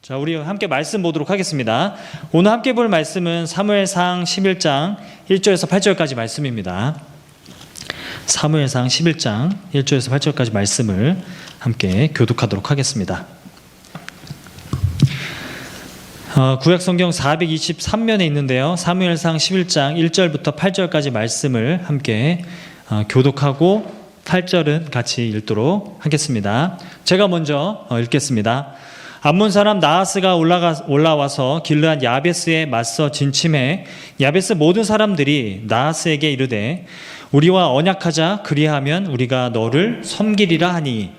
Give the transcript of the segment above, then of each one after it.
자, 우리 함께 말씀 보도록 하겠습니다. 오늘 함께 볼 말씀은 사무엘상 11장 1절에서 8절까지 말씀입니다. 사무엘상 11장 1절에서 8절까지 말씀을 함께 교독하도록 하겠습니다. 구약성경 423면에 있는데요. 사무엘상 11장 1절부터 8절까지 말씀을 함께 교독하고 8절은 같이 읽도록 하겠습니다. 제가 먼저 읽겠습니다. 암몬 사람 나하스가 올라와서 길르앗 야베스에 맞서 진침해 야베스 모든 사람들이 나하스에게 이르되 우리와 언약하자. 그리하면 우리가 너를 섬기리라 하니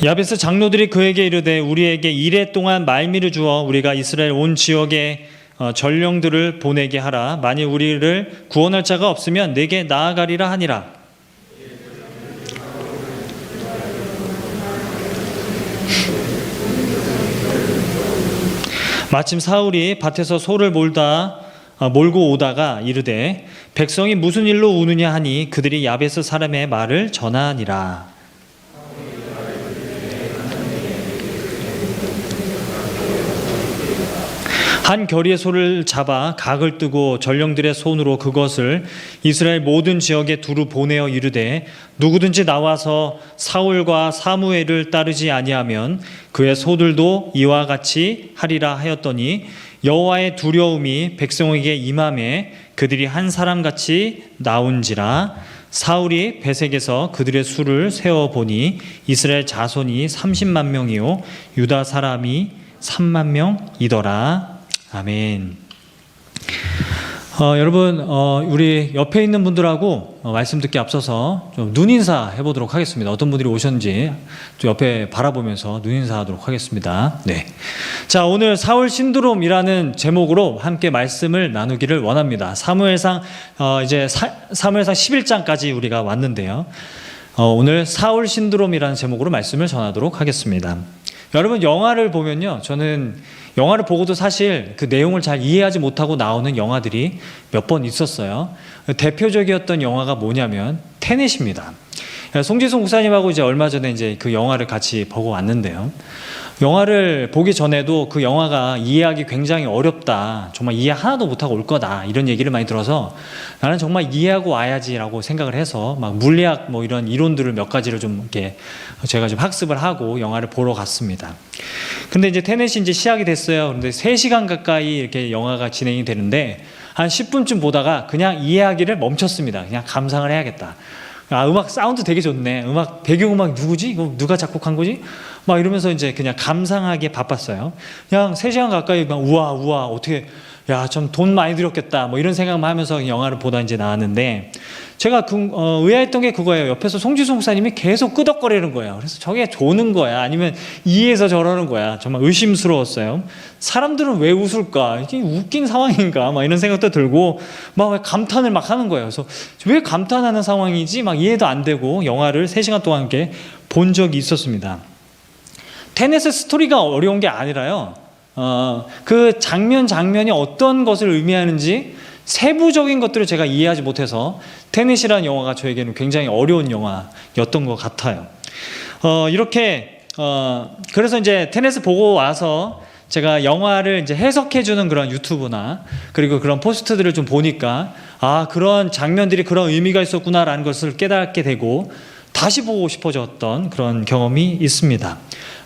야베스 장로들이 그에게 이르되 우리에게 이레 동안 말미를 주어 우리가 이스라엘 온 지역에 전령들을 보내게 하라. 만일 우리를 구원할 자가 없으면 내게 나아가리라 하니라. 마침 사울이 밭에서 소를 몰고 오다가 이르되 백성이 무슨 일로 우느냐 하니 그들이 야베스 사람의 말을 전하니라. 한 겨리의 소를 잡아 각을 뜨고 전령들의 손으로 그것을 이스라엘 모든 지역에 두루 보내어 이르되 누구든지 나와서 사울과 사무엘을 따르지 아니하면 그의 소들도 이와 같이 하리라 하였더니 여호와의 두려움이 백성에게 임하매 그들이 한 사람같이 나온지라. 사울이 베색에서 그들의 수를 세어보니 이스라엘 자손이 30만 명이요 유다 사람이 3만 명이더라. 아멘. 여러분, 우리 옆에 있는 분들하고 말씀 듣기 앞서서 좀 눈인사 해보도록 하겠습니다. 어떤 분들이 오셨는지 좀 옆에 바라보면서 눈인사하도록 하겠습니다. 네. 자, 오늘 사울 신드롬이라는 제목으로 함께 말씀을 나누기를 원합니다. 사무엘상 사무엘상 11장까지 우리가 왔는데요. 오늘 사울 신드롬이라는 제목으로 말씀을 전하도록 하겠습니다. 여러분, 영화를 보면요, 저는 영화를 보고도 사실 그 내용을 잘 이해하지 못하고 나오는 영화들이 몇 번 있었어요. 대표적이었던 영화가 뭐냐면 테넷입니다. 송지송 목사님하고 이제 얼마 전에 이제 그 영화를 같이 보고 왔는데요. 영화를 보기 전에도 그 영화가 이해하기 굉장히 어렵다, 정말 이해 하나도 못하고 올 거다, 이런 얘기를 많이 들어서 나는 정말 이해하고 와야지라고 생각을 해서 막 물리학 뭐 이런 이론들을 몇 가지를 좀 이렇게 제가 좀 학습을 하고 영화를 보러 갔습니다. 근데 이제 테넷이 이제 시작이 됐어요. 그런데 3시간 가까이 이렇게 영화가 진행이 되는데 한 10분쯤 보다가 그냥 이해하기를 멈췄습니다. 그냥 감상을 해야겠다. 음악 사운드 되게 좋네. 음악 배경음악 누구지? 이거 누가 작곡한 거지? 막 이러면서 이제 그냥 감상하기에 바빴어요. 그냥 3시간 가까이 막 우와 어떻게, 야, 좀 돈 많이 들였겠다, 뭐 이런 생각만 하면서 영화를 보다 이제 나왔는데 제가 의아했던 게 그거예요. 옆에서 송지송 목사님이 계속 끄덕거리는 거예요. 그래서 저게 조는 거야, 아니면 이해해서 저러는 거야. 정말 의심스러웠어요. 사람들은 왜 웃을까? 이게 웃긴 상황인가? 막 이런 생각도 들고 막 감탄을 막 하는 거예요. 그래서 왜 감탄하는 상황이지? 막 이해도 안 되고 영화를 3시간 동안 이렇게 본 적이 있었습니다. 테넷의 스토리가 어려운 게 아니라요, 그 장면이 어떤 것을 의미하는지 세부적인 것들을 제가 이해하지 못해서 테넷이라는 영화가 저에게는 굉장히 어려운 영화였던 것 같아요. 그래서 이제 테넷을 보고 와서 제가 영화를 이제 해석해주는 그런 유튜브나 그리고 그런 포스트들을 좀 보니까 그런 장면들이 그런 의미가 있었구나라는 것을 깨닫게 되고 다시 보고 싶어졌던 그런 경험이 있습니다.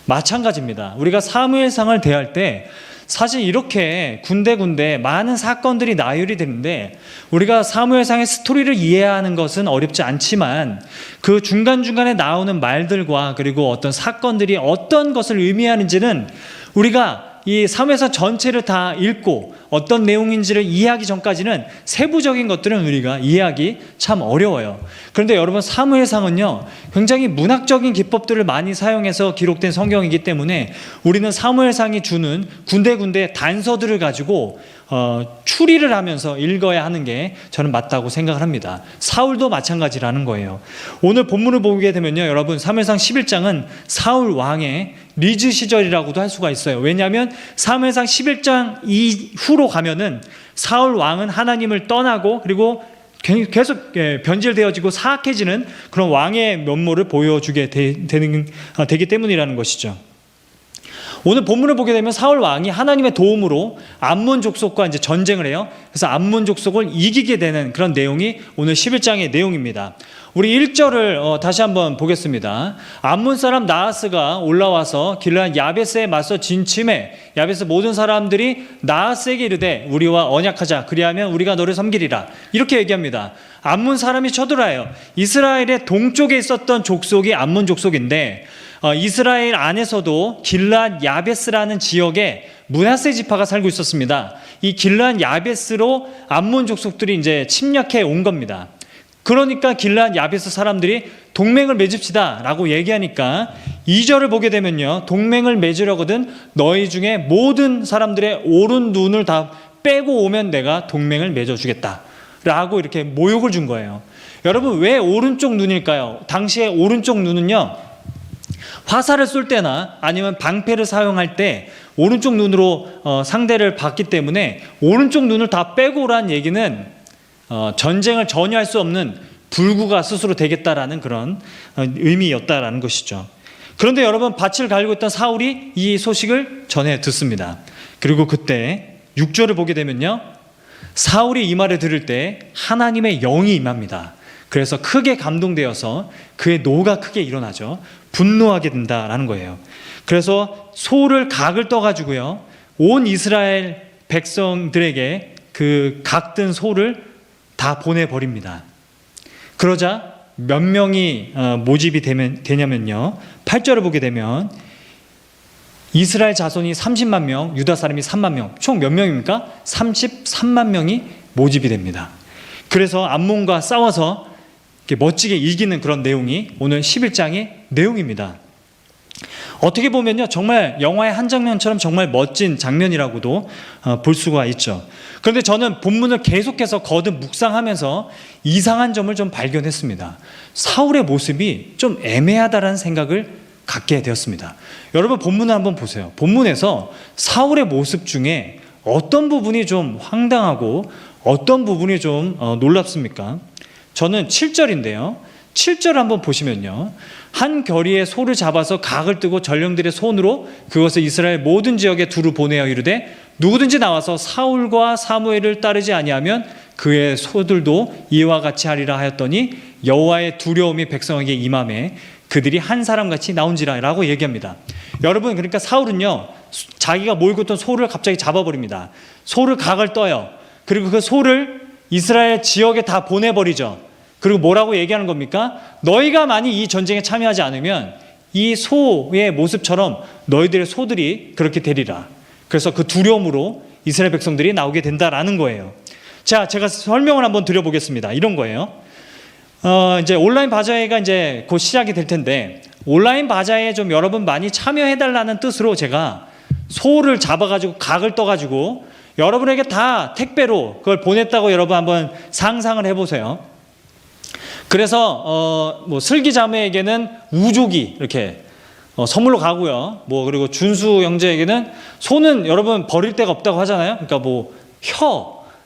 마찬가지입니다. 우리가 사무엘상을 대할 때 사실 이렇게 군데군데 많은 사건들이 나열이 되는데 우리가 사무엘상의 스토리를 이해하는 것은 어렵지 않지만 그 중간중간에 나오는 말들과 그리고 어떤 사건들이 어떤 것을 의미하는지는 우리가 이 사무엘상 전체를 다 읽고 어떤 내용인지를 이해하기 전까지는 세부적인 것들은 우리가 이해하기 참 어려워요. 그런데 여러분, 사무엘상은요 굉장히 문학적인 기법들을 많이 사용해서 기록된 성경이기 때문에 우리는 사무엘상이 주는 군데군데 단서들을 가지고 추리를 하면서 읽어야 하는 게 저는 맞다고 생각을 합니다. 사울도 마찬가지라는 거예요. 오늘 본문을 보게 되면요, 여러분, 사무엘상 11장은 사울 왕의 리즈 시절이라고도 할 수가 있어요. 왜냐하면 사무엘상 11장 이후로 가면은 사울 왕은 하나님을 떠나고 그리고 계속 변질되어지고 사악해지는 그런 왕의 면모를 보여주게 되기 때문이라는 것이죠. 오늘 본문을 보게 되면 사울 왕이 하나님의 도움으로 암몬 족속과 이제 전쟁을 해요. 그래서 암몬 족속을 이기게 되는 그런 내용이 오늘 11장의 내용입니다. 우리 1절을 다시 한번 보겠습니다. 암몬 사람 나하스가 올라와서 길르앗 야베스에 맞서 진침해 야베스 모든 사람들이 나하스에게 이르되 우리와 언약하자 그리하면 우리가 너를 섬기리라 이렇게 얘기합니다. 암몬 사람이 쳐들어와요. 이스라엘의 동쪽에 있었던 족속이 암몬 족속인데 이스라엘 안에서도 길르앗 야베스라는 지역에 므낫세 지파가 살고 있었습니다. 이 길르앗 야베스로 암몬 족속들이 이제 침략해 온 겁니다. 그러니까 길르앗 야베스 사람들이 동맹을 맺읍시다 라고 얘기하니까 2절을 보게 되면요, 동맹을 맺으려거든 너희 중에 모든 사람들의 오른 눈을 다 빼고 오면 내가 동맹을 맺어주겠다 라고 이렇게 모욕을 준 거예요. 여러분, 왜 오른쪽 눈일까요? 당시에 오른쪽 눈은요, 화살을 쏠 때나 아니면 방패를 사용할 때 오른쪽 눈으로 상대를 봤기 때문에 오른쪽 눈을 다 빼고 오라는 얘기는 전쟁을 전혀 할 수 없는 불구가 스스로 되겠다라는 그런 의미였다라는 것이죠. 그런데 여러분, 밭을 갈고 있던 사울이 이 소식을 전해 듣습니다. 그리고 그때 6절을 보게 되면요, 사울이 이 말을 들을 때 하나님의 영이 임합니다. 그래서 크게 감동되어서 그의 노가 크게 일어나죠. 분노하게 된다라는 거예요. 그래서 소를 각을 떠가지고요, 온 이스라엘 백성들에게 그 각든 소를 다 보내버립니다. 그러자 몇 명이 모집이 되냐면요, 8절을 보게 되면 이스라엘 자손이 30만 명, 유다 사람이 3만 명, 총 몇 명입니까? 33만 명이 모집이 됩니다. 그래서 암몬과 싸워서 멋지게 이기는 그런 내용이 오늘 11장의 내용입니다. 어떻게 보면요, 정말 영화의 한 장면처럼 정말 멋진 장면이라고도 볼 수가 있죠. 그런데 저는 본문을 계속해서 거듭 묵상하면서 이상한 점을 좀 발견했습니다. 사울의 모습이 좀 애매하다라는 생각을 갖게 되었습니다. 여러분, 본문을 한번 보세요. 본문에서 사울의 모습 중에 어떤 부분이 좀 황당하고 어떤 부분이 좀 놀랍습니까? 저는 7절인데요. 7절 한번 보시면요, 한 결의의 소를 잡아서 각을 뜨고 전령들의 손으로 그것을 이스라엘 모든 지역에 두루 보내어 이르되 누구든지 나와서 사울과 사무엘을 따르지 아니하면 그의 소들도 이와 같이 하리라 하였더니 여호와의 두려움이 백성에게 임하매 그들이 한 사람같이 나온지라 라고 얘기합니다. 여러분, 그러니까 사울은요, 자기가 몰고 있던 소를 갑자기 잡아버립니다. 소를 각을 떠요. 그리고 그 소를 이스라엘 지역에 다 보내버리죠. 그리고 뭐라고 얘기하는 겁니까? 너희가 만약 이 전쟁에 참여하지 않으면 이 소의 모습처럼 너희들의 소들이 그렇게 되리라. 그래서 그 두려움으로 이스라엘 백성들이 나오게 된다라는 거예요. 자, 제가 설명을 한번 드려보겠습니다. 이런 거예요. 이제 온라인 바자회가 이제 곧 시작이 될 텐데, 온라인 바자회에 좀 여러분 많이 참여해달라는 뜻으로 제가 소를 잡아가지고 각을 떠가지고 여러분에게 다 택배로 그걸 보냈다고 여러분 한번 상상을 해보세요. 그래서 뭐 슬기 자매에게는 우조기 이렇게 선물로 가고요. 뭐 그리고 준수 형제에게는 소는 여러분 버릴 데가 없다고 하잖아요. 그러니까 뭐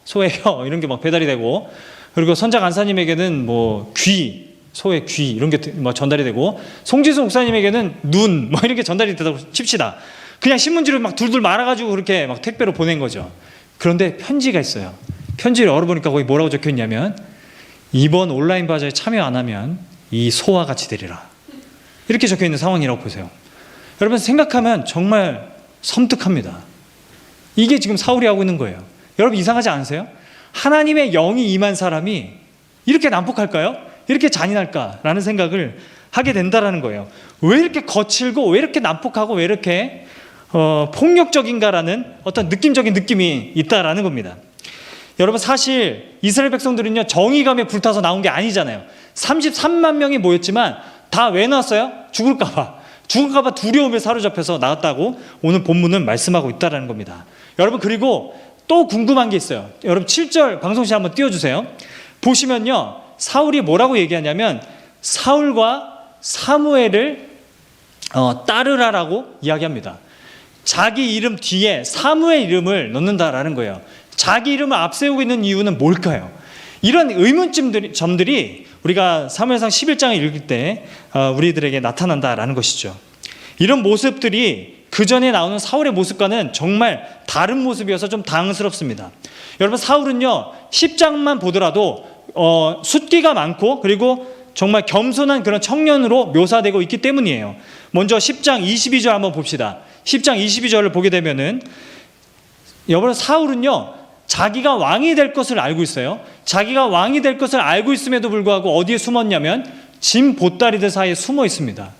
소의 혀 이런 게 막 배달이 되고, 그리고 선자 간사님에게는 뭐 귀, 소의 귀 이런 게 뭐 전달이 되고, 송지수 목사님에게는 눈 뭐 이렇게 전달이 되다고 칩시다. 그냥 신문지를 막 둘둘 말아가지고 그렇게 막 택배로 보낸 거죠. 그런데 편지가 있어요. 편지를 열어보니까 거기 뭐라고 적혀 있냐면, 이번 온라인 바자에 참여 안 하면 이 소와 같이 되리라, 이렇게 적혀 있는 상황이라고 보세요. 여러분, 생각하면 정말 섬뜩합니다. 이게 지금 사울이 하고 있는 거예요. 여러분, 이상하지 않으세요? 하나님의 영이 임한 사람이 이렇게 난폭할까요? 이렇게 잔인할까라는 생각을 하게 된다라는 거예요. 왜 이렇게 거칠고 왜 이렇게 난폭하고 왜 이렇게 폭력적인가라는 어떤 느낌적인 느낌이 있다라는 겁니다. 여러분, 사실 이스라엘 백성들은요, 정의감에 불타서 나온 게 아니잖아요. 33만 명이 모였지만 다 왜 나왔어요? 죽을까봐 두려움에 사로잡혀서 나왔다고 오늘 본문은 말씀하고 있다는 겁니다. 여러분, 그리고 또 궁금한 게 있어요. 여러분, 7절 방송시 한번 띄워주세요. 보시면요, 사울이 뭐라고 얘기하냐면 사울과 사무엘을 따르라라고 이야기합니다. 자기 이름 뒤에 사무엘 이름을 넣는다라는 거예요. 자기 이름을 앞세우고 있는 이유는 뭘까요? 이런 의문점들이 우리가 사무엘상 11장을 읽을 때 우리들에게 나타난다라는 것이죠. 이런 모습들이 그 전에 나오는 사울의 모습과는 정말 다른 모습이어서 좀 당황스럽습니다. 여러분, 사울은요 10장만 보더라도 숫기가 많고 그리고 정말 겸손한 그런 청년으로 묘사되고 있기 때문이에요. 먼저 10장 22절 한번 봅시다. 10장 22절을 보게 되면은 여러분, 사울은요 자기가 왕이 될 것을 알고 있어요. 자기가 왕이 될 것을 알고 있음에도 불구하고 어디에 숨었냐면 짐 보따리들 사이에 숨어 있습니다.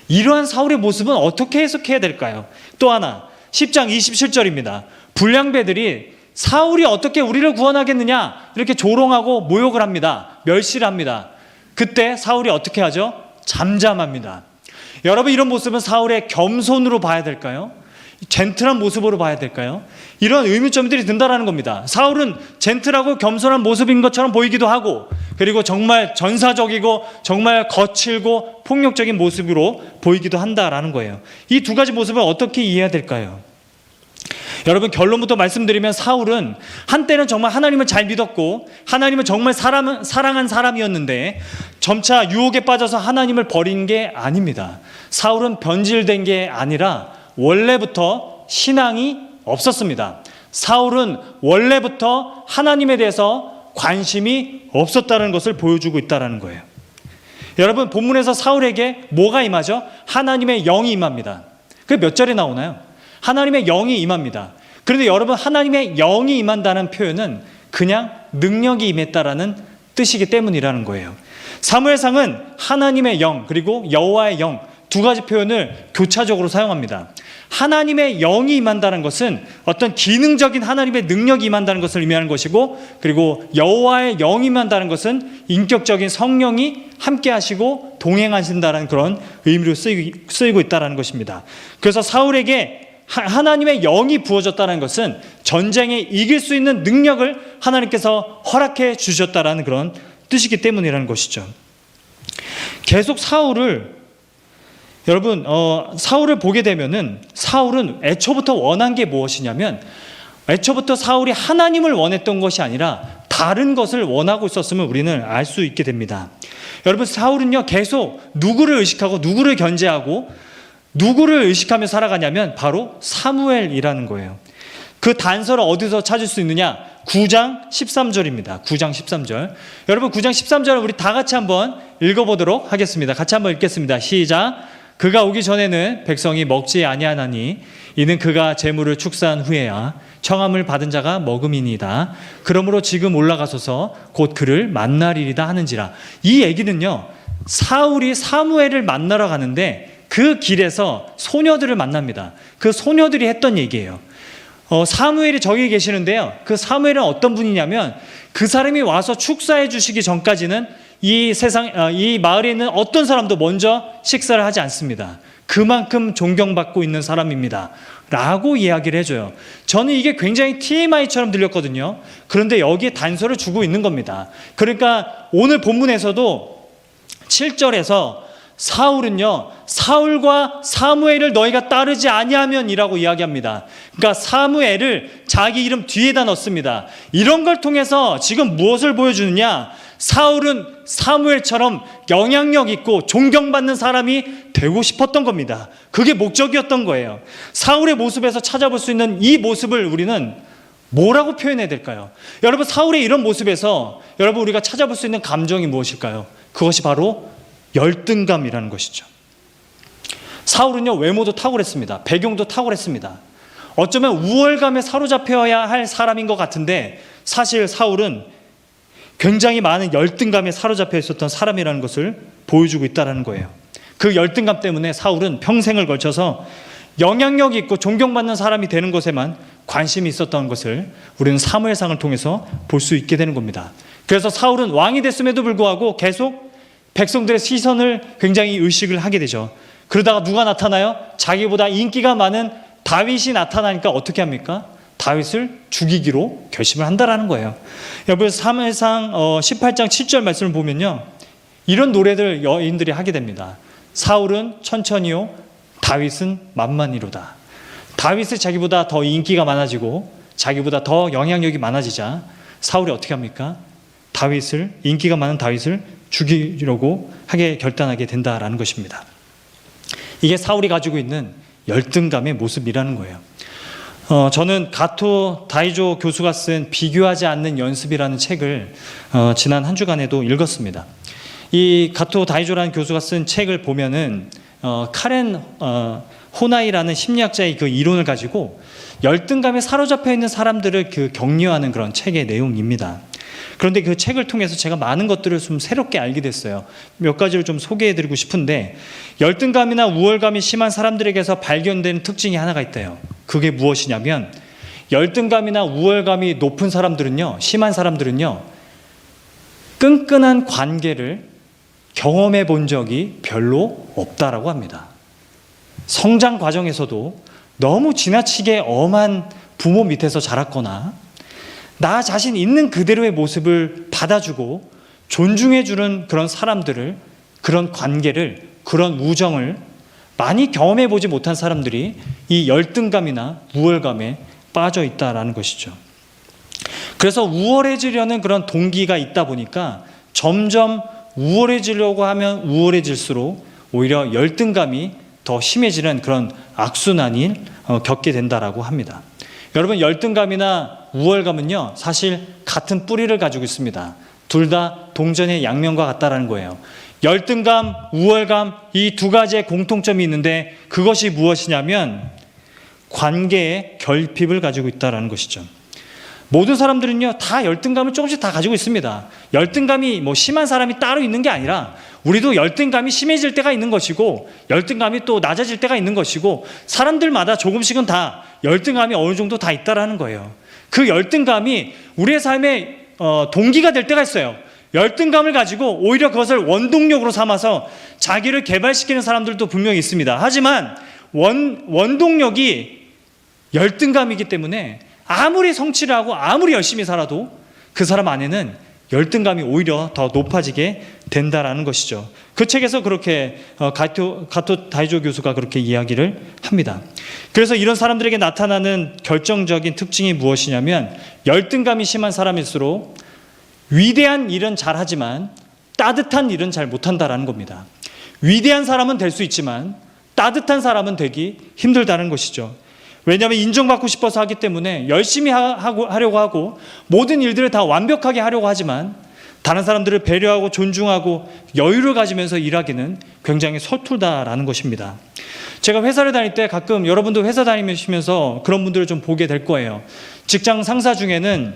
이러한 사울의 모습은 어떻게 해석해야 될까요? 또 하나 10장 27절입니다. 불량배들이 사울이 어떻게 우리를 구원하겠느냐 이렇게 조롱하고 모욕을 합니다. 멸시를 합니다. 그때 사울이 어떻게 하죠? 잠잠합니다. 여러분, 이런 모습은 사울의 겸손으로 봐야 될까요? 젠틀한 모습으로 봐야 될까요? 이런 의문점들이 든다라는 겁니다. 사울은 젠틀하고 겸손한 모습인 것처럼 보이기도 하고 그리고 정말 전사적이고 정말 거칠고 폭력적인 모습으로 보이기도 한다라는 거예요. 이 두 가지 모습을 어떻게 이해해야 될까요? 여러분, 결론부터 말씀드리면 사울은 한때는 정말 하나님을 잘 믿었고 하나님을 정말 사랑한 사람이었는데 점차 유혹에 빠져서 하나님을 버린 게 아닙니다. 사울은 변질된 게 아니라 원래부터 신앙이 없었습니다. 사울은 원래부터 하나님에 대해서 관심이 없었다는 것을 보여주고 있다는 거예요. 여러분, 본문에서 사울에게 뭐가 임하죠? 하나님의 영이 임합니다. 그게 몇 절에 나오나요? 하나님의 영이 임합니다. 그런데 여러분, 하나님의 영이 임한다는 표현은 그냥 능력이 임했다라는 뜻이기 때문이라는 거예요. 사무엘상은 하나님의 영 그리고 여호와의 영 두 가지 표현을 교차적으로 사용합니다. 하나님의 영이 임한다는 것은 어떤 기능적인 하나님의 능력이 임한다는 것을 의미하는 것이고, 그리고 여호와의 영이 임한다는 것은 인격적인 성령이 함께 하시고 동행하신다는 그런 의미로 쓰이고 있다는 것입니다. 그래서 사울에게 하나님의 영이 부어졌다는 것은 전쟁에 이길 수 있는 능력을 하나님께서 허락해 주셨다는 그런 뜻이기 때문이라는 것이죠. 계속 사울을 보게 되면은 사울은 애초부터 원한 게 무엇이냐면, 애초부터 사울이 하나님을 원했던 것이 아니라 다른 것을 원하고 있었음을 우리는 알 수 있게 됩니다. 여러분, 사울은요 계속 누구를 의식하고 누구를 견제하고 누구를 의식하며 살아가냐면 바로 사무엘이라는 거예요. 그 단서를 어디서 찾을 수 있느냐? 9장 13절입니다. 9장 13절. 여러분, 9장 13절을 우리 다 같이 한번 읽어보도록 하겠습니다. 같이 한번 읽겠습니다. 시작. 그가 오기 전에는 백성이 먹지 아니하나니 이는 그가 재물을 축사한 후에야 청함을 받은 자가 먹음이니이다. 그러므로 지금 올라가소서 곧 그를 만나리이다 하는지라. 이 얘기는요, 사울이 사무엘을 만나러 가는데 그 길에서 소녀들을 만납니다. 그 소녀들이 했던 얘기예요. 사무엘이 저기 계시는데요, 그 사무엘은 어떤 분이냐면 그 사람이 와서 축사해 주시기 전까지는 이 마을에 있는 어떤 사람도 먼저 식사를 하지 않습니다. 그만큼 존경받고 있는 사람입니다 라고 이야기를 해줘요. 저는 이게 굉장히 TMI처럼 들렸거든요. 그런데 여기에 단서를 주고 있는 겁니다. 그러니까 오늘 본문에서도 7절에서 사울은요, 사울과 사무엘을 너희가 따르지 아니하면 이라고 이야기합니다. 그러니까 사무엘을 자기 이름 뒤에다 넣습니다. 이런 걸 통해서 지금 무엇을 보여주느냐? 사울은 사무엘처럼 영향력 있고 존경받는 사람이 되고 싶었던 겁니다. 그게 목적이었던 거예요. 사울의 모습에서 찾아볼 수 있는 이 모습을 우리는 뭐라고 표현해야 될까요? 여러분, 사울의 이런 모습에서 여러분 우리가 찾아볼 수 있는 감정이 무엇일까요? 그것이 바로 열등감이라는 것이죠. 사울은요, 외모도 탁월했습니다. 배경도 탁월했습니다. 어쩌면 우월감에 사로잡혀야 할 사람인 것 같은데 사실 사울은 굉장히 많은 열등감에 사로잡혀 있었던 사람이라는 것을 보여주고 있다는 거예요. 그 열등감 때문에 사울은 평생을 걸쳐서 영향력 있고 존경받는 사람이 되는 것에만 관심이 있었던 것을 우리는 사무엘상을 통해서 볼 수 있게 되는 겁니다. 그래서 사울은 왕이 됐음에도 불구하고 계속 백성들의 시선을 굉장히 의식을 하게 되죠. 그러다가 누가 나타나요? 자기보다 인기가 많은 다윗이 나타나니까 어떻게 합니까? 다윗을 죽이기로 결심을 한다라는 거예요. 여러분, 사무엘상 18장 7절 말씀을 보면요, 이런 노래들 여인들이 하게 됩니다. 사울은 천천히요, 다윗은 만만히로다. 다윗이 자기보다 더 인기가 많아지고 자기보다 더 영향력이 많아지자 사울이 어떻게 합니까? 인기가 많은 다윗을 죽이려고 하게 결단하게 된다라는 것입니다. 이게 사울이 가지고 있는 열등감의 모습이라는 거예요. 저는 가토 다이조 교수가 쓴 비교하지 않는 연습이라는 책을 지난 한 주간에도 읽었습니다. 이 가토 다이조라는 교수가 쓴 책을 보면은 카렌 호나이라는 심리학자의 그 이론을 가지고 열등감에 사로잡혀 있는 사람들을 격려하는 그런 책의 내용입니다. 그런데 그 책을 통해서 제가 많은 것들을 좀 새롭게 알게 됐어요. 몇 가지를 좀 소개해드리고 싶은데, 열등감이나 우월감이 심한 사람들에게서 발견되는 특징이 하나가 있대요. 그게 무엇이냐면, 열등감이나 우월감이 높은 사람들은요, 심한 사람들은요, 끈끈한 관계를 경험해 본 적이 별로 없다라고 합니다. 성장 과정에서도 너무 지나치게 엄한 부모 밑에서 자랐거나 나 자신 있는 그대로의 모습을 받아주고 존중해주는 그런 사람들을, 그런 관계를, 그런 우정을 많이 경험해 보지 못한 사람들이 이 열등감이나 우월감에 빠져 있다라는 것이죠. 그래서 우월해지려는 그런 동기가 있다 보니까 점점 우월해지려고 하면 우월해질수록 오히려 열등감이 더 심해지는 그런 악순환을 겪게 된다라고 합니다. 여러분, 열등감이나 우월감은요, 사실 같은 뿌리를 가지고 있습니다. 둘 다 동전의 양면과 같다라는 거예요. 열등감, 우월감, 이 두 가지의 공통점이 있는데 그것이 무엇이냐면 관계의 결핍을 가지고 있다는 것이죠. 모든 사람들은요, 다 열등감을 조금씩 다 가지고 있습니다. 열등감이 심한 사람이 따로 있는 게 아니라 우리도 열등감이 심해질 때가 있는 것이고 열등감이 또 낮아질 때가 있는 것이고 사람들마다 조금씩은 다 열등감이 어느 정도 다 있다라는 거예요. 그 열등감이 우리의 삶의 동기가 될 때가 있어요. 열등감을 가지고 오히려 그것을 원동력으로 삼아서 자기를 개발시키는 사람들도 분명히 있습니다. 하지만 원동력이 열등감이기 때문에 아무리 성취를 하고 아무리 열심히 살아도 그 사람 안에는 열등감이 오히려 더 높아지게 된다라는 것이죠. 그 책에서 그렇게 가토 다이조 교수가 그렇게 이야기를 합니다. 그래서 이런 사람들에게 나타나는 결정적인 특징이 무엇이냐면 열등감이 심한 사람일수록 위대한 일은 잘하지만 따뜻한 일은 잘 못한다라는 겁니다. 위대한 사람은 될 수 있지만 따뜻한 사람은 되기 힘들다는 것이죠. 왜냐하면 인정받고 싶어서 하기 때문에 열심히 하려고 하고 모든 일들을 다 완벽하게 하려고 하지만 다른 사람들을 배려하고 존중하고 여유를 가지면서 일하기는 굉장히 서툴다라는 것입니다. 제가 회사를 다닐 때 가끔 여러분도 회사 다니시면서 그런 분들을 좀 보게 될 거예요. 직장 상사 중에는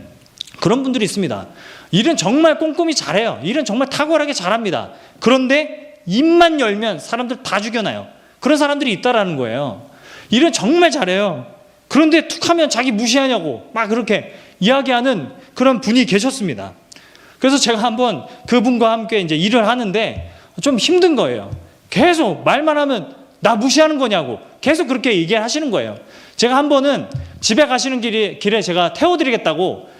그런 분들이 있습니다. 일은 정말 꼼꼼히 잘해요. 일은 정말 탁월하게 잘합니다. 그런데 입만 열면 사람들 다 죽여놔요. 그런 사람들이 있다라는 거예요. 일은 정말 잘해요. 그런데 툭 하면 자기 무시하냐고 막 그렇게 이야기하는 그런 분이 계셨습니다. 그래서 제가 한번 그분과 함께 이제 일을 하는데 좀 힘든 거예요. 계속 말만 하면 나 무시하는 거냐고 계속 그렇게 얘기하시는 거예요. 제가 한 번은 집에 가시는 길에 제가 태워드리겠다고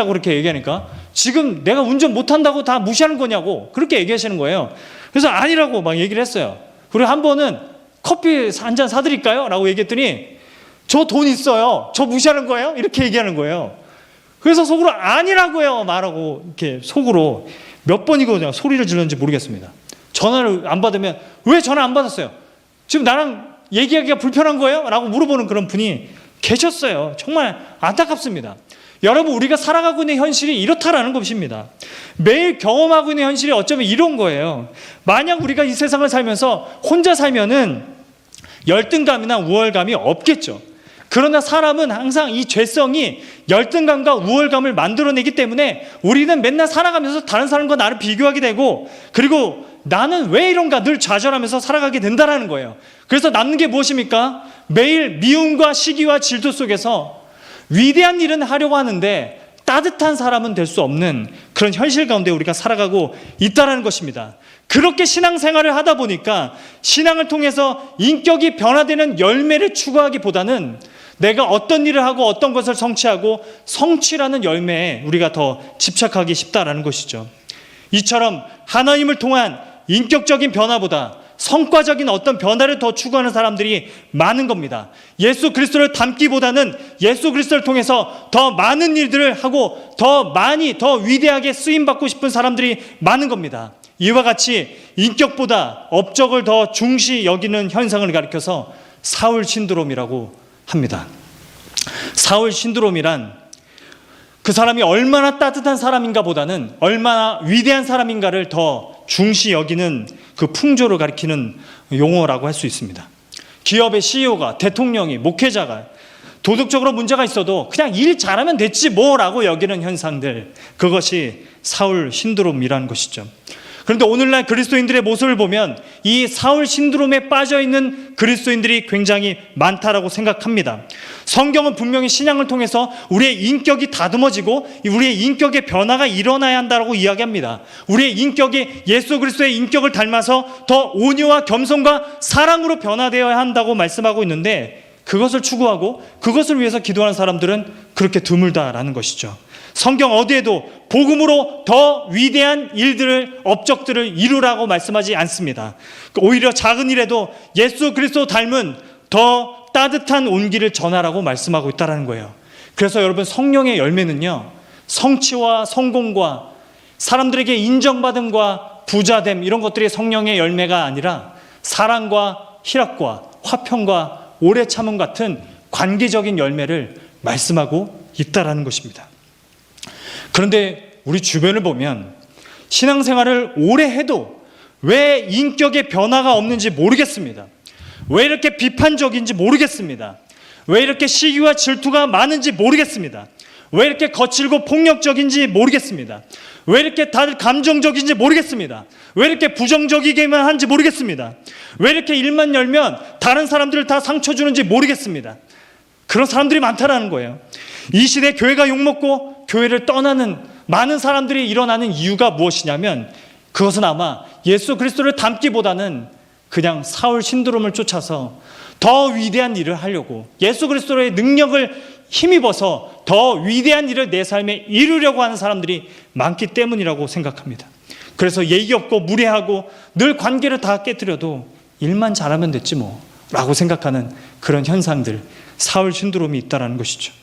그렇게 얘기하니까 지금 내가 운전 못한다고 다 무시하는 거냐고 그렇게 얘기하시는 거예요. 그래서 아니라고 막 얘기를 했어요. 그리고 한 번은 커피 한 잔 사드릴까요? 라고 얘기했더니 저 돈 있어요. 저 무시하는 거예요? 이렇게 얘기하는 거예요. 그래서 속으로 아니라고요 말하고 이렇게 속으로 몇 번이고 그냥 소리를 질렀는지 모르겠습니다. 전화를 안 받으면 왜 전화 안 받았어요? 지금 나랑 얘기하기가 불편한 거예요? 라고 물어보는 그런 분이 계셨어요. 정말 안타깝습니다. 여러분, 우리가 살아가고 있는 현실이 이렇다라는 것입니다. 매일 경험하고 있는 현실이 어쩌면 이런 거예요. 만약 우리가 이 세상을 살면서 혼자 살면은 열등감이나 우월감이 없겠죠. 그러나 사람은 항상 이 죄성이 열등감과 우월감을 만들어내기 때문에 우리는 맨날 살아가면서 다른 사람과 나를 비교하게 되고 그리고 나는 왜 이런가 늘 좌절하면서 살아가게 된다는 거예요. 그래서 남는 게 무엇입니까? 매일 미움과 시기와 질투 속에서 위대한 일은 하려고 하는데 따뜻한 사람은 될 수 없는 그런 현실 가운데 우리가 살아가고 있다는 것입니다. 그렇게 신앙생활을 하다 보니까 신앙을 통해서 인격이 변화되는 열매를 추구하기보다는 내가 어떤 일을 하고 어떤 것을 성취하고 성취라는 열매에 우리가 더 집착하기 쉽다라는 것이죠. 이처럼 하나님을 통한 인격적인 변화보다 성과적인 어떤 변화를 더 추구하는 사람들이 많은 겁니다. 예수 그리스도를 닮기보다는 예수 그리스도를 통해서 더 많은 일들을 하고 더 많이 더 위대하게 쓰임받고 싶은 사람들이 많은 겁니다. 이와 같이 인격보다 업적을 더 중시 여기는 현상을 가리켜서 사울 신드롬이라고 합니다. 사울 신드롬이란 그 사람이 얼마나 따뜻한 사람인가 보다는 얼마나 위대한 사람인가를 더 중시 여기는 그 풍조를 가리키는 용어라고 할 수 있습니다. 기업의 CEO가, 대통령이, 목회자가 도덕적으로 문제가 있어도 그냥 일 잘하면 됐지 뭐라고 여기는 현상들, 그것이 사울 신드롬이라는 것이죠. 그런데 오늘날 그리스도인들의 모습을 보면 이 사울 신드롬에 빠져있는 그리스도인들이 굉장히 많다라고 생각합니다. 성경은 분명히 신앙을 통해서 우리의 인격이 다듬어지고 우리의 인격의 변화가 일어나야 한다고 이야기합니다. 우리의 인격이 예수 그리스도의 인격을 닮아서 더 온유와 겸손과 사랑으로 변화되어야 한다고 말씀하고 있는데, 그것을 추구하고 그것을 위해서 기도하는 사람들은 그렇게 드물다라는 것이죠. 성경 어디에도 복음으로 더 위대한 일들을, 업적들을 이루라고 말씀하지 않습니다. 오히려 작은 일에도 예수 그리스도 닮은 더 따뜻한 온기를 전하라고 말씀하고 있다는 거예요. 그래서 여러분, 성령의 열매는요, 성취와 성공과 사람들에게 인정받음과 부자됨, 이런 것들이 성령의 열매가 아니라 사랑과 희락과 화평과 오래 참음 같은 관계적인 열매를 말씀하고 있다는 것입니다. 그런데 우리 주변을 보면 신앙생활을 오래 해도 왜 인격의 변화가 없는지 모르겠습니다. 왜 이렇게 비판적인지 모르겠습니다. 왜 이렇게 시기와 질투가 많은지 모르겠습니다. 왜 이렇게 거칠고 폭력적인지 모르겠습니다. 왜 이렇게 다들 감정적인지 모르겠습니다. 왜 이렇게 부정적이게만 하는지 모르겠습니다. 왜 이렇게 일만 열면 다른 사람들을 다 상처 주는지 모르겠습니다. 그런 사람들이 많다라는 거예요. 이 시대에 교회가 욕먹고 교회를 떠나는 많은 사람들이 일어나는 이유가 무엇이냐면, 그것은 아마 예수 그리스도를 닮기보다는 그냥 사울 신드롬을 쫓아서 더 위대한 일을 하려고, 예수 그리스도의 능력을 힘입어서 더 위대한 일을 내 삶에 이루려고 하는 사람들이 많기 때문이라고 생각합니다. 그래서 예의 없고 무례하고 늘 관계를 다 깨뜨려도 일만 잘하면 됐지 뭐 라고 생각하는 그런 현상들, 사울 신드롬이 있다는 것이죠.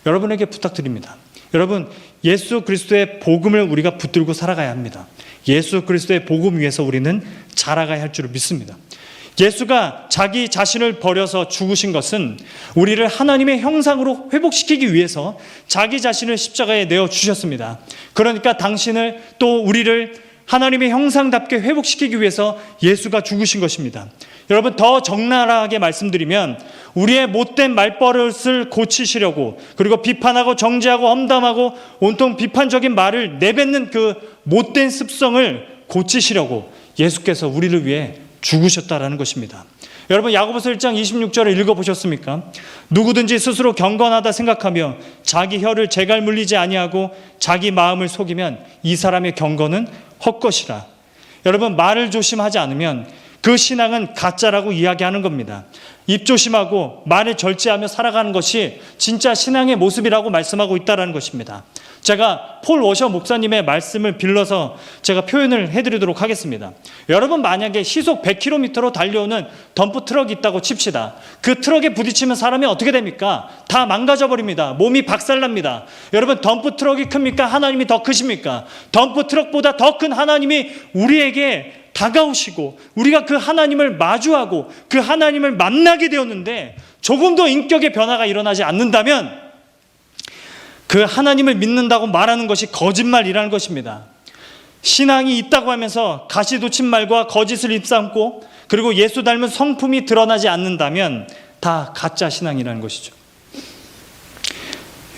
여러분에게 부탁드립니다. 여러분, 예수 그리스도의 복음을 우리가 붙들고 살아가야 합니다. 예수 그리스도의 복음 위에서 우리는 자라가야 할 줄을 믿습니다. 예수가 자기 자신을 버려서 죽으신 것은 우리를 하나님의 형상으로 회복시키기 위해서 자기 자신을 십자가에 내어주셨습니다. 그러니까 당신을 또 우리를 하나님의 형상답게 회복시키기 위해서 예수가 죽으신 것입니다. 여러분, 더 적나라하게 말씀드리면 우리의 못된 말버릇을 고치시려고, 그리고 비판하고 정죄하고 험담하고 온통 비판적인 말을 내뱉는 그 못된 습성을 고치시려고 예수께서 우리를 위해 죽으셨다라는 것입니다. 여러분, 야고보서 1장 26절을 읽어보셨습니까? 누구든지 스스로 경건하다 생각하며 자기 혀를 재갈 물리지 아니하고 자기 마음을 속이면 이 사람의 경건은 헛것이라. 여러분, 말을 조심하지 않으면 그 신앙은 가짜라고 이야기하는 겁니다. 입 조심하고 말을 절제하며 살아가는 것이 진짜 신앙의 모습이라고 말씀하고 있다는 것입니다. 제가 폴 워셔 목사님의 말씀을 빌려서 제가 표현을 해드리도록 하겠습니다. 여러분, 만약에 시속 100km로 달려오는 덤프 트럭이 있다고 칩시다. 그 트럭에 부딪히면 사람이 어떻게 됩니까? 다 망가져 버립니다. 몸이 박살납니다. 여러분, 덤프 트럭이 큽니까? 하나님이 더 크십니까? 덤프 트럭보다 더 큰 하나님이 우리에게 다가오시고 우리가 그 하나님을 마주하고 그 하나님을 만나게 되었는데 조금도 인격의 변화가 일어나지 않는다면 그 하나님을 믿는다고 말하는 것이 거짓말이라는 것입니다. 신앙이 있다고 하면서 가시돋친 말과 거짓을 입삼고 그리고 예수 닮은 성품이 드러나지 않는다면 다 가짜 신앙이라는 것이죠.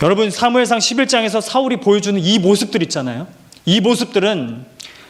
여러분, 사무엘상 11장에서 사울이 보여주는 이 모습들 있잖아요. 이 모습들은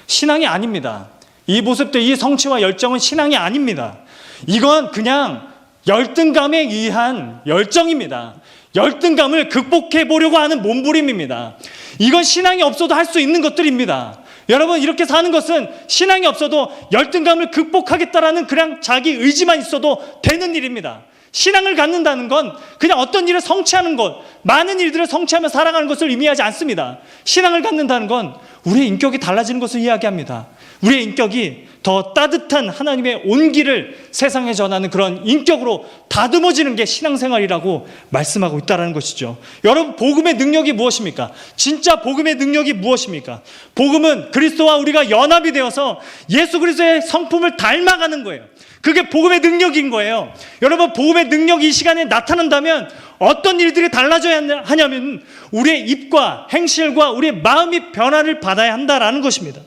신앙이 아닙니다. 이 모습들, 이 성취와 열정은 신앙이 아닙니다. 이건 그냥 열등감에 의한 열정입니다. 열등감을 극복해 보려고 하는 몸부림입니다. 이건 신앙이 없어도 할 수 있는 것들입니다. 여러분, 이렇게 사는 것은 신앙이 없어도 열등감을 극복하겠다라는 그냥 자기 의지만 있어도 되는 일입니다. 신앙을 갖는다는 건 그냥 어떤 일을 성취하는 것, 많은 일들을 성취하며 살아가는 것을 의미하지 않습니다. 신앙을 갖는다는 건 우리의 인격이 달라지는 것을 이야기합니다. 우리의 인격이 더 따뜻한 하나님의 온기를 세상에 전하는 그런 인격으로 다듬어지는 게 신앙생활이라고 말씀하고 있다는 것이죠. 여러분, 복음의 능력이 무엇입니까? 진짜 복음의 능력이 무엇입니까? 복음은 그리스도와 우리가 연합이 되어서 예수 그리스도의 성품을 닮아가는 거예요. 그게 복음의 능력인 거예요. 여러분, 복음의 능력이 이 시간에 나타난다면 어떤 일들이 달라져야 하냐면 우리의 입과 행실과 우리의 마음이 변화를 받아야 한다라는 것입니다.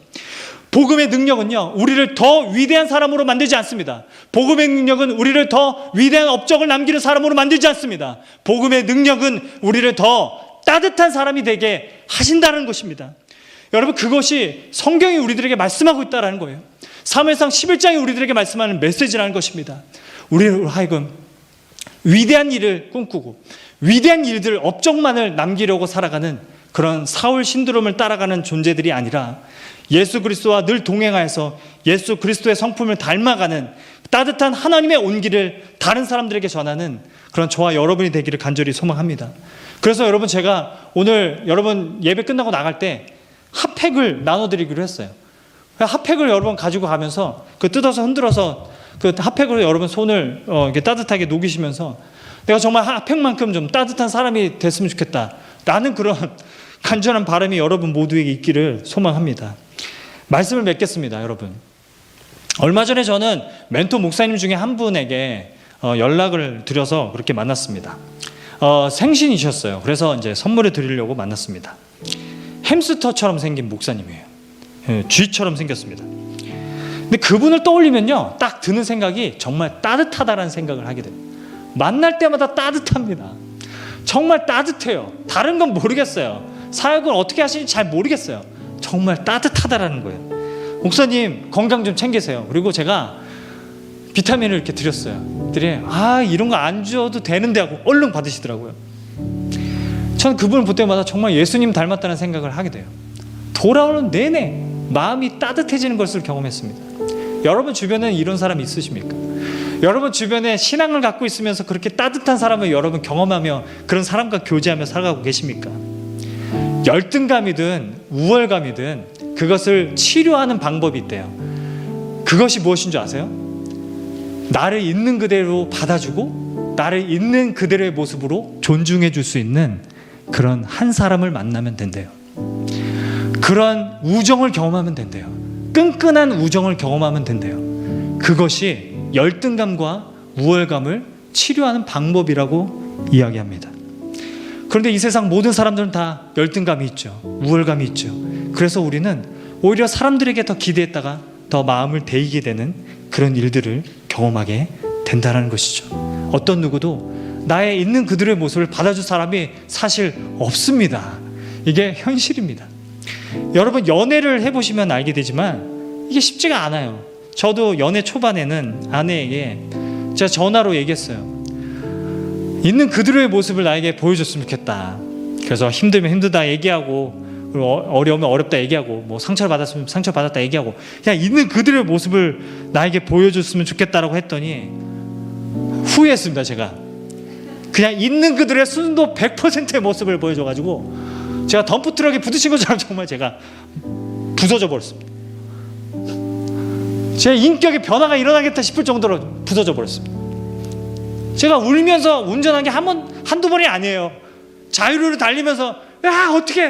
복음의 능력은요, 우리를 더 위대한 사람으로 만들지 않습니다. 복음의 능력은 우리를 더 위대한 업적을 남기는 사람으로 만들지 않습니다. 복음의 능력은 우리를 더 따뜻한 사람이 되게 하신다는 것입니다. 여러분, 그것이 성경이 우리들에게 말씀하고 있다는 거예요. 사무엘상 11장이 우리들에게 말씀하는 메시지라는 것입니다. 우리로 하여금 위대한 일을 꿈꾸고 위대한 일들, 업적만을 남기려고 살아가는 그런 사울 신드롬을 따라가는 존재들이 아니라 예수 그리스도와 늘 동행하여서 예수 그리스도의 성품을 닮아가는 따뜻한 하나님의 온기를 다른 사람들에게 전하는 그런 저와 여러분이 되기를 간절히 소망합니다. 그래서 여러분, 제가 오늘 여러분 예배 끝나고 나갈 때 핫팩을 나눠드리기로 했어요. 핫팩을 여러분 가지고 가면서 그 뜯어서 흔들어서 그 핫팩으로 여러분 손을 이렇게 따뜻하게 녹이시면서 내가 정말 핫팩만큼 좀 따뜻한 사람이 됐으면 좋겠다 라는 그런 간절한 바람이 여러분 모두에게 있기를 소망합니다. 말씀을 맺겠습니다. 여러분, 얼마 전에 저는 멘토 목사님 중에 한 분에게 연락을 드려서 그렇게 만났습니다. 생신이셨어요. 그래서 이제 선물을 드리려고 만났습니다. 햄스터처럼 생긴 목사님이에요. 쥐처럼 생겼습니다. 근데 그분을 떠올리면요, 딱 드는 생각이 정말 따뜻하다라는 생각을 하게 돼요. 만날 때마다 따뜻합니다. 정말 따뜻해요. 다른 건 모르겠어요. 사역을 어떻게 하시는지 잘 모르겠어요. 정말 따뜻하다라는 거예요. 목사님, 건강 좀 챙기세요. 그리고 제가 비타민을 이렇게 드렸어요. 그랬더니 이런 거 안 줘도 되는데 하고 얼른 받으시더라고요. 저는 그분을 볼 때마다 정말 예수님 닮았다는 생각을 하게 돼요. 돌아오는 내내 마음이 따뜻해지는 것을 경험했습니다. 여러분 주변에 이런 사람 있으십니까? 여러분 주변에 신앙을 갖고 있으면서 그렇게 따뜻한 사람을 여러분 경험하며 그런 사람과 교제하며 살아가고 계십니까? 열등감이든 우월감이든 그것을 치료하는 방법이 있대요. 그것이 무엇인 줄 아세요? 나를 있는 그대로 받아주고 나를 있는 그대로의 모습으로 존중해 줄 수 있는 그런 한 사람을 만나면 된대요. 그런 우정을 경험하면 된대요. 끈끈한 우정을 경험하면 된대요. 그것이 열등감과 우월감을 치료하는 방법이라고 이야기합니다. 그런데 이 세상 모든 사람들은 다 열등감이 있죠. 우월감이 있죠. 그래서 우리는 오히려 사람들에게 더 기대했다가 더 마음을 데이게 되는 그런 일들을 경험하게 된다는 것이죠. 어떤 누구도 나의 있는 그들의 모습을 받아줄 사람이 사실 없습니다. 이게 현실입니다. 여러분, 연애를 해보시면 알게 되지만 이게 쉽지가 않아요. 저도 연애 초반에는 아내에게 제가 전화로 얘기했어요. 있는 그들의 모습을 나에게 보여줬으면 좋겠다. 그래서 힘들면 힘들다 얘기하고, 어려우면 어렵다 얘기하고, 뭐 상처를 받았으면 상처 받았다 얘기하고, 그냥 있는 그들의 모습을 나에게 보여줬으면 좋겠다라고 했더니 후회했습니다. 제가 그냥 있는 그들의 순도 100%의 모습을 보여줘가지고 제가 덤프트럭에 부딪힌 것처럼 정말 제가 부서져 버렸습니다. 제 인격의 변화가 일어나겠다 싶을 정도로 부서져 버렸습니다. 제가 울면서 운전한 게 한두 번이 아니에요. 자유로를 달리면서 어떻게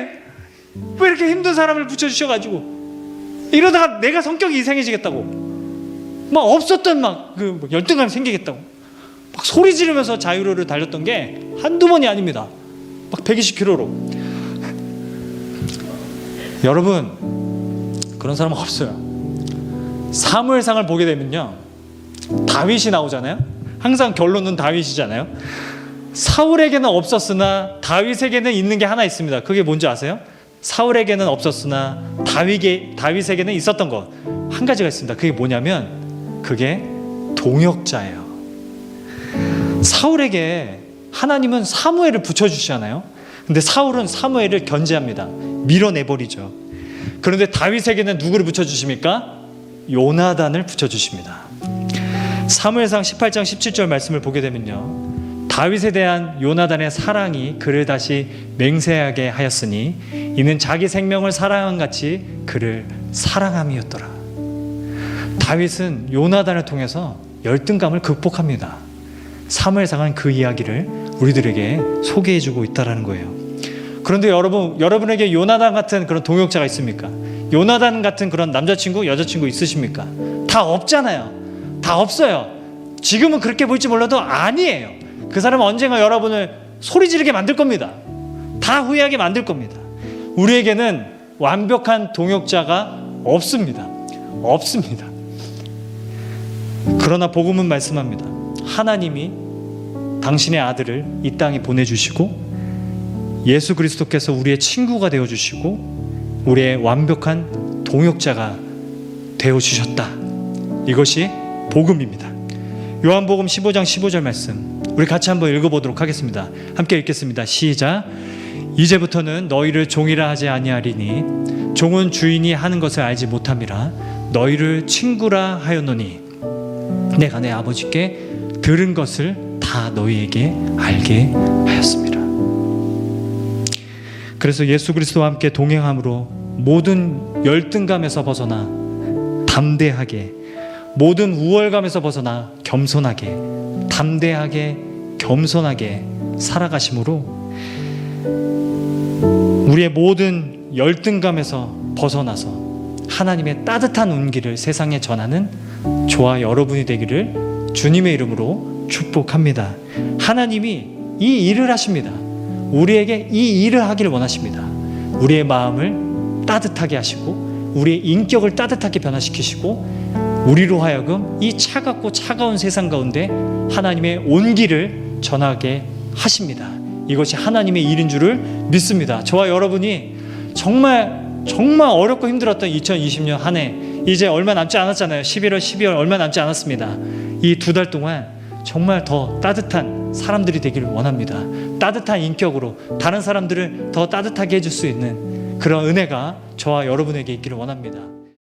왜 이렇게 힘든 사람을 붙여주셔가지고 이러다가 내가 성격이 이상해지겠다고 막 없었던 그 열등감이 생기겠다고 막 소리 지르면서 자유로를 달렸던 게 한두 번이 아닙니다. 막 120km로. 여러분, 그런 사람은 없어요. 사무엘상을 보게 되면요, 다윗이 나오잖아요. 항상 결론은 다윗이잖아요. 사울에게는 없었으나 다윗에게는 있는 게 하나 있습니다. 그게 뭔지 아세요? 사울에게는 없었으나 다윗에게는 있었던 것 한 가지가 있습니다. 그게 뭐냐면 그게 동역자예요. 사울에게 하나님은 사무엘을 붙여주시잖아요. 근데 사울은 사무엘을 견제합니다. 밀어내버리죠. 그런데 다윗에게는 누구를 붙여주십니까? 요나단을 붙여주십니다. 사무엘상 18장 17절 말씀을 보게 되면요, 다윗에 대한 요나단의 사랑이 그를 다시 맹세하게 하였으니 이는 자기 생명을 사랑한 같이 그를 사랑함이었더라. 다윗은 요나단을 통해서 열등감을 극복합니다. 사무엘상은 그 이야기를 우리들에게 소개해주고 있다는 거예요. 그런데 여러분에게 요나단 같은 그런 동역자가 있습니까? 요나단 같은 그런 남자친구, 여자친구 있으십니까? 다 없잖아요. 다 없어요. 지금은 그렇게 보일지 몰라도 아니에요. 그 사람은 언젠가 여러분을 소리 지르게 만들 겁니다. 다 후회하게 만들 겁니다. 우리에게는 완벽한 동역자가 없습니다. 없습니다. 그러나 복음은 말씀합니다. 하나님이 당신의 아들을 이 땅에 보내주시고 예수 그리스도께서 우리의 친구가 되어주시고 우리의 완벽한 동역자가 되어주셨다. 이것이 복음입니다. 요한복음 15장 15절 말씀 우리 같이 한번 읽어보도록 하겠습니다. 함께 읽겠습니다. 시작. 이제부터는 너희를 종이라 하지 아니하리니 종은 주인이 하는 것을 알지 못함이라 너희를 친구라 하였노니 내가 내 아버지께 들은 것을 다 너희에게 알게 하였습니다. 그래서 예수 그리스도와 함께 동행함으로 모든 열등감에서 벗어나 담대하게, 모든 우월감에서 벗어나 겸손하게, 담대하게, 겸손하게 살아가심으로 우리의 모든 열등감에서 벗어나서 하나님의 따뜻한 온기를 세상에 전하는 저와 여러분이 되기를 주님의 이름으로 축복합니다. 하나님이 이 일을 하십니다. 우리에게 이 일을 하기를 원하십니다. 우리의 마음을 따뜻하게 하시고 우리의 인격을 따뜻하게 변화시키시고 우리로 하여금 이 차갑고 차가운 세상 가운데 하나님의 온기를 전하게 하십니다. 이것이 하나님의 일인 줄을 믿습니다. 저와 여러분이 정말 어렵고 힘들었던 2020년 한 해 이제 얼마 남지 않았잖아요. 11월, 12월 얼마 남지 않았습니다. 이 2달 동안 정말 더 따뜻한 사람들이 되기를 원합니다. 따뜻한 인격으로 다른 사람들을 더 따뜻하게 해줄 수 있는 그런 은혜가 저와 여러분에게 있기를 원합니다.